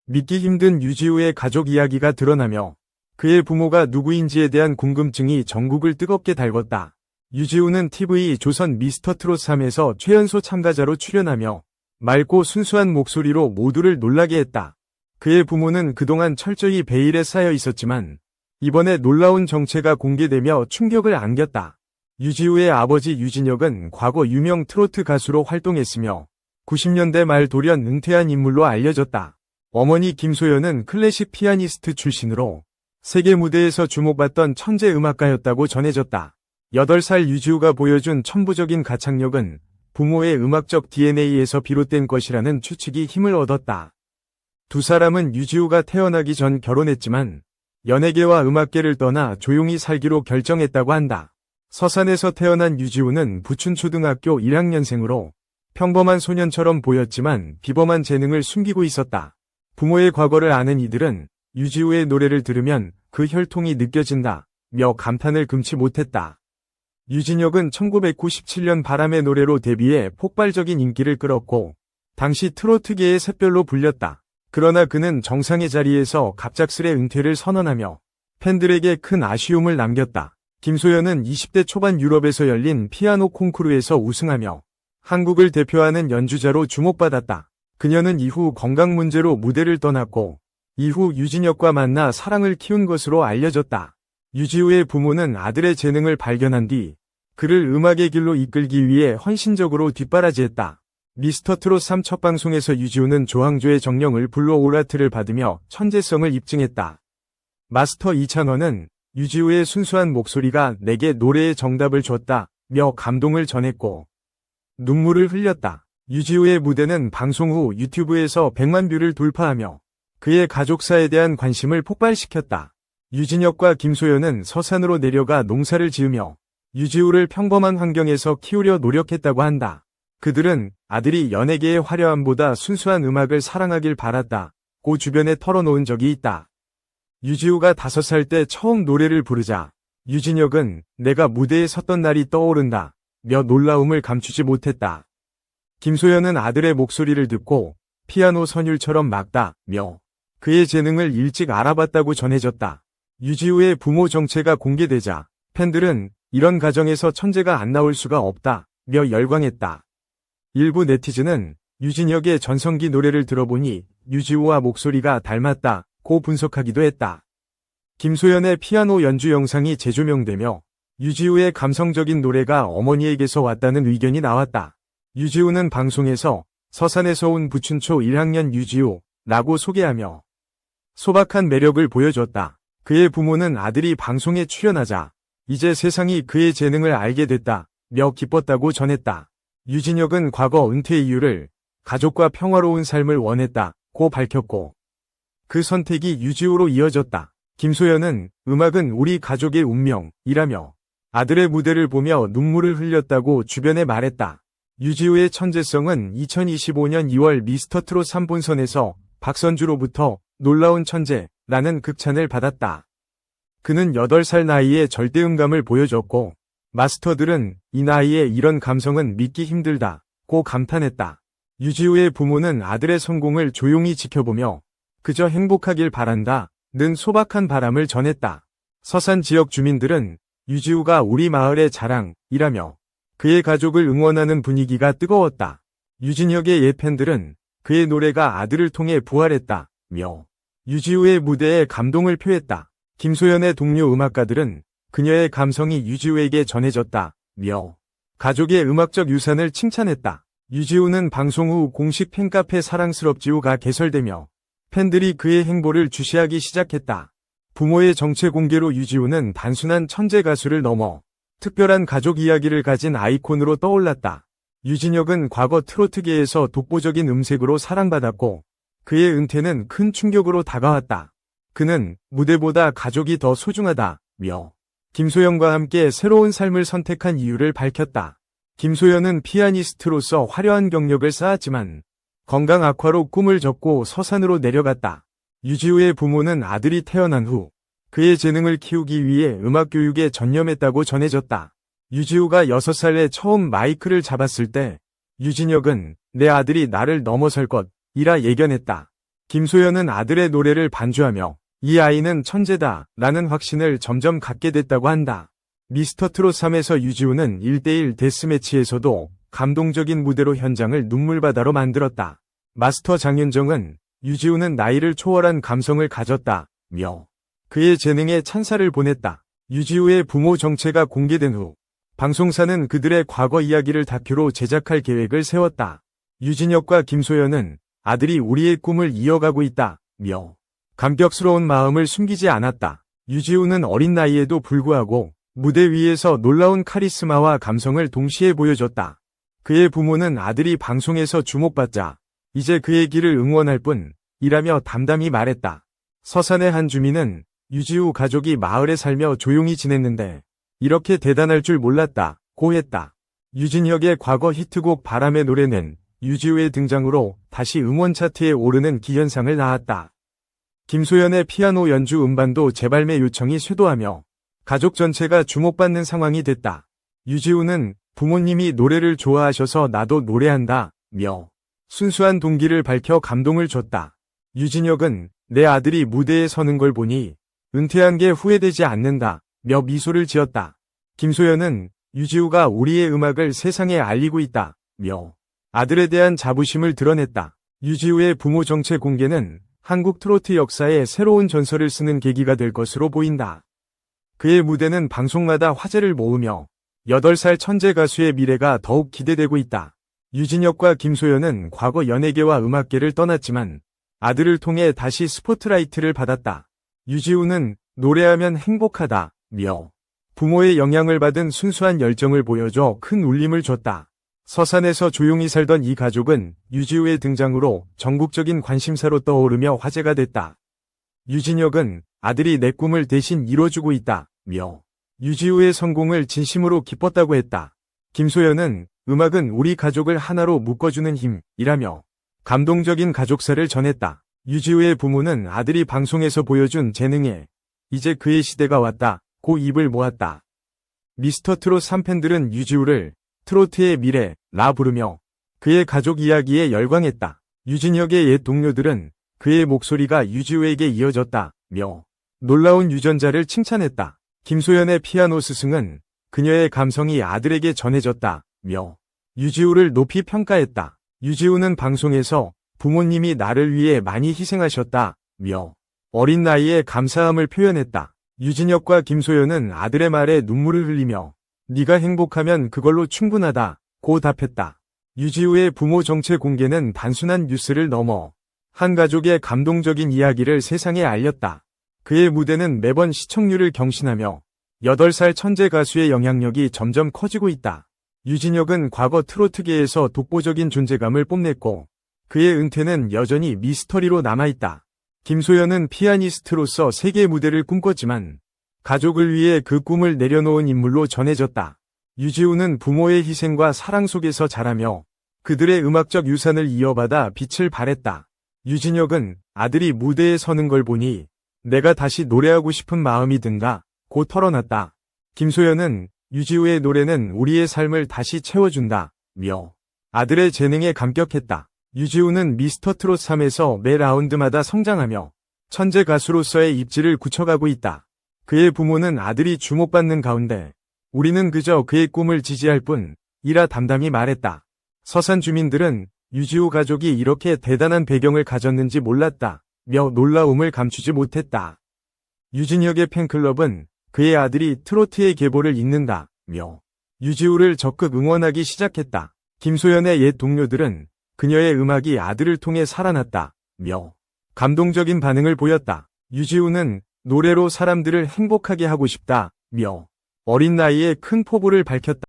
믿기 힘든 유지우의 가족 이야기가 드러나며 그의 부모가 누구인지에 대한 궁금증이 전국을 뜨겁게 달궜다. 유지우는 TV 조선 미스터트롯 3에서 최연소 참가자로 출연하며 맑고 순수한 목소리로 모두를 놀라게 했다. 그의 부모는 그동안 철저히 베일에 쌓여 있었지만 이번에 놀라운 정체가 공개되며 충격을 안겼다. 유지우의 아버지 유진혁은 과거 유명 트로트 가수로 활동했으며 90년대 말 돌연 은퇴한 인물로 알려졌다. 어머니 김소연은 클래식 피아니스트 출신으로 세계 무대에서 주목받던 천재 음악가였다고 전해졌다. 8살 유지우가 보여준 천부적인 가창력은 부모의 음악적 DNA에서 비롯된 것이라는 추측이 힘을 얻었다. 두 사람은 유지우가 태어나기 전 결혼했지만 연예계와 음악계를 떠나 조용히 살기로 결정했다고 한다. 서산에서 태어난 유지우는 부춘초등학교 1학년생으로 평범한 소년처럼 보였지만 비범한 재능을 숨기고 있었다. 부모의 과거를 아는 이들은 유지우의 노래를 들으면 그 혈통이 느껴진다 며 감탄을 금치 못했다. 유진혁은 1997년 바람의 노래로 데뷔해 폭발적인 인기를 끌었고 당시 트로트계의 샛별로 불렸다. 그러나 그는 정상의 자리에서 갑작스레 은퇴를 선언하며 팬들에게 큰 아쉬움을 남겼다. 김소연은 20대 초반 유럽에서 열린 피아노 콩쿠르에서 우승하며 한국을 대표하는 연주자로 주목받았다. 그녀는 이후 건강 문제로 무대를 떠났고 이후 유진혁과 만나 사랑을 키운 것으로 알려졌다. 유지우의 부모는 아들의 재능을 발견한 뒤 그를 음악의 길로 이끌기 위해 헌신적으로 뒷바라지했다. 미스터트롯 3 첫 방송에서 유지우는 조항조의 정령을 불러 오라트를 받으며 천재성을 입증했다. 마스터 이찬원은 유지우의 순수한 목소리가 내게 노래의 정답을 줬다 며 감동을 전했고 눈물을 흘렸다. 유지우의 무대는 방송 후 유튜브에서 100만 뷰를 돌파하며 그의 가족사에 대한 관심을 폭발시켰다. 유진혁과 김소연은 서산으로 내려가 농사를 지으며 유지우를 평범한 환경에서 키우려 노력했다고 한다. 그들은 아들이 연예계의 화려함보다 순수한 음악을 사랑하길 바랐다고 주변에 털어놓은 적이 있다. 유지우가 5살 때 처음 노래를 부르자 유진혁은 내가 무대에 섰던 날이 떠오른다 며 놀라움을 감추지 못했다. 김소연은 아들의 목소리를 듣고 피아노 선율처럼 막다 며 그의 재능을 일찍 알아봤다고 전해졌다. 유지우의 부모 정체가 공개되자 팬들은 이런 가정에서 천재가 안 나올 수가 없다 며 열광했다. 일부 네티즌은 유진혁의 전성기 노래를 들어보니 유지우와 목소리가 닮았다고 분석하기도 했다. 김소연의 피아노 연주 영상이 재조명되며 유지우의 감성적인 노래가 어머니에게서 왔다는 의견이 나왔다. 유지우는 방송에서 서산에서 온 부춘초 1학년 유지우라고 소개하며 소박한 매력을 보여줬다. 그의 부모는 아들이 방송에 출연하자 이제 세상이 그의 재능을 알게 됐다며 기뻤다고 전했다. 유진혁은 과거 은퇴 이유를 가족과 평화로운 삶을 원했다고 밝혔고 그 선택이 유지우로 이어졌다. 김소연은 음악은 우리 가족의 운명이라며 아들의 무대를 보며 눈물을 흘렸다고 주변에 말했다. 유지우의 천재성은 2025년 2월 미스터트롯 3 본선에서 박선주로부터 놀라운 천재라는 극찬을 받았다. 그는 8살 나이에 절대음감을 보여줬고 마스터들은 이 나이에 이런 감성은 믿기 힘들다고 감탄했다. 유지우의 부모는 아들의 성공을 조용히 지켜보며 그저 행복하길 바란다는 소박한 바람을 전했다. 서산 지역 주민들은 유지우가 우리 마을의 자랑이라며 그의 가족을 응원하는 분위기가 뜨거웠다. 유진혁의 예팬들은 그의 노래가 아들을 통해 부활했다며 유지우의 무대에 감동을 표했다. 김소연의 동료 음악가들은 그녀의 감성이 유지우에게 전해졌다며 가족의 음악적 유산을 칭찬했다. 유지우는 방송 후 공식 팬카페 사랑스럽지우가 개설되며 팬들이 그의 행보를 주시하기 시작했다. 부모의 정체 공개로 유지우는 단순한 천재 가수를 넘어 특별한 가족 이야기를 가진 아이콘으로 떠올랐다. 유진혁은 과거 트로트계에서 독보적인 음색으로 사랑받았고 그의 은퇴는 큰 충격으로 다가왔다. 그는 무대보다 가족이 더 소중하다며 김소연과 함께 새로운 삶을 선택한 이유를 밝혔다. 김소연은 피아니스트로서 화려한 경력을 쌓았지만 건강 악화로 꿈을 접고 서산으로 내려갔다. 유지우의 부모는 아들이 태어난 후 그의 재능을 키우기 위해 음악 교육에 전념했다고 전해졌다. 유지우가 6살에 처음 마이크를 잡았을 때 유진혁은 내 아들이 나를 넘어설 것이라 예견했다. 김소연은 아들의 노래를 반주하며 이 아이는 천재다 라는 확신을 점점 갖게 됐다고 한다. 미스터트롯 3에서 유지우는 1대1 데스매치에서도 감동적인 무대로 현장을 눈물바다로 만들었다. 마스터 장윤정은 유지우는 나이를 초월한 감성을 가졌다며 그의 재능에 찬사를 보냈다. 유지우의 부모 정체가 공개된 후 방송사는 그들의 과거 이야기를 다큐로 제작할 계획을 세웠다. 유진혁과 김소연은 아들이 우리의 꿈을 이어가고 있다며 감격스러운 마음을 숨기지 않았다. 유지우는 어린 나이에도 불구하고 무대 위에서 놀라운 카리스마와 감성을 동시에 보여줬다. 그의 부모는 아들이 방송에서 주목받자 이제 그의 길을 응원할 뿐이라며 담담히 말했다. 서산의 한 주민은 유지우 가족이 마을에 살며 조용히 지냈는데 이렇게 대단할 줄 몰랐다고 했다. 유진혁의 과거 히트곡 바람의 노래는 유지우의 등장으로 다시 음원 차트에 오르는 기현상을 낳았다. 김소연의 피아노 연주 음반도 재발매 요청이 쇄도하며 가족 전체가 주목받는 상황이 됐다. 유지우는 부모님이 노래를 좋아하셔서 나도 노래한다며 순수한 동기를 밝혀 감동을 줬다. 유진혁은 내 아들이 무대에 서는 걸 보니 은퇴한 게 후회되지 않는다며 미소를 지었다. 김소연은 유지우가 우리의 음악을 세상에 알리고 있다며 아들에 대한 자부심을 드러냈다. 유지우의 부모 정체 공개는 한국 트로트 역사에 새로운 전설을 쓰는 계기가 될 것으로 보인다. 그의 무대는 방송마다 화제를 모으며 8살 천재 가수의 미래가 더욱 기대되고 있다. 유진혁과 김소연은 과거 연예계와 음악계를 떠났지만 아들을 통해 다시 스포트라이트를 받았다. 유지우는 노래하면 행복하다며 부모의 영향을 받은 순수한 열정을 보여줘 큰 울림을 줬다. 서산에서 조용히 살던 이 가족은 유지우의 등장으로 전국적인 관심사로 떠오르며 화제가 됐다. 유진혁은 아들이 내 꿈을 대신 이뤄주고 있다며 유지우의 성공을 진심으로 기뻤다고 했다. 김소연은 음악은 우리 가족을 하나로 묶어주는 힘이라며 감동적인 가족사를 전했다. 유지우의 부모는 아들이 방송에서 보여준 재능에 이제 그의 시대가 왔다고 입을 모았다. 미스터트롯 3팬들은 유지우를 트로트의 미래라 부르며 그의 가족 이야기에 열광했다. 유진혁의 옛 동료들은 그의 목소리가 유지우에게 이어졌다며 놀라운 유전자를 칭찬했다. 김소연의 피아노 스승은 그녀의 감성이 아들에게 전해졌다며 유지우를 높이 평가했다. 유지우는 방송에서 부모님이 나를 위해 많이 희생하셨다며 어린 나이에 감사함을 표현했다. 유진혁과 김소연은 아들의 말에 눈물을 흘리며 네가 행복하면 그걸로 충분하다고 답했다. 유지우의 부모 정체 공개는 단순한 뉴스를 넘어 한 가족의 감동적인 이야기를 세상에 알렸다. 그의 무대는 매번 시청률을 경신하며 8살 천재 가수의 영향력이 점점 커지고 있다. 유진혁은 과거 트로트계에서 독보적인 존재감을 뽐냈고 그의 은퇴는 여전히 미스터리로 남아있다. 김소연은 피아니스트로서 세계 무대를 꿈꿨지만 가족을 위해 그 꿈을 내려놓은 인물로 전해졌다. 유지우는 부모의 희생과 사랑 속에서 자라며 그들의 음악적 유산을 이어받아 빛을 발했다. 유진혁은 아들이 무대에 서는 걸 보니 내가 다시 노래하고 싶은 마음이 든다고 털어놨다. 김소연은 유지우의 노래는 우리의 삶을 다시 채워준다며 아들의 재능에 감격했다. 유지우는 미스터트롯 3에서 매 라운드마다 성장하며 천재 가수로서의 입지를 굳혀가고 있다. 그의 부모는 아들이 주목받는 가운데 우리는 그저 그의 꿈을 지지할 뿐이라 담담히 말했다. 서산 주민들은 유지우 가족이 이렇게 대단한 배경을 가졌는지 몰랐다며 놀라움을 감추지 못했다. 유진혁의 팬클럽은 그의 아들이 트로트의 계보를 잇는다며 유지우를 적극 응원하기 시작했다. 김소연의 옛 동료들은 그녀의 음악이 아들을 통해 살아났다며 감동적인 반응을 보였다. 유지우는 노래로 사람들을 행복하게 하고 싶다며 어린 나이에 큰 포부를 밝혔다.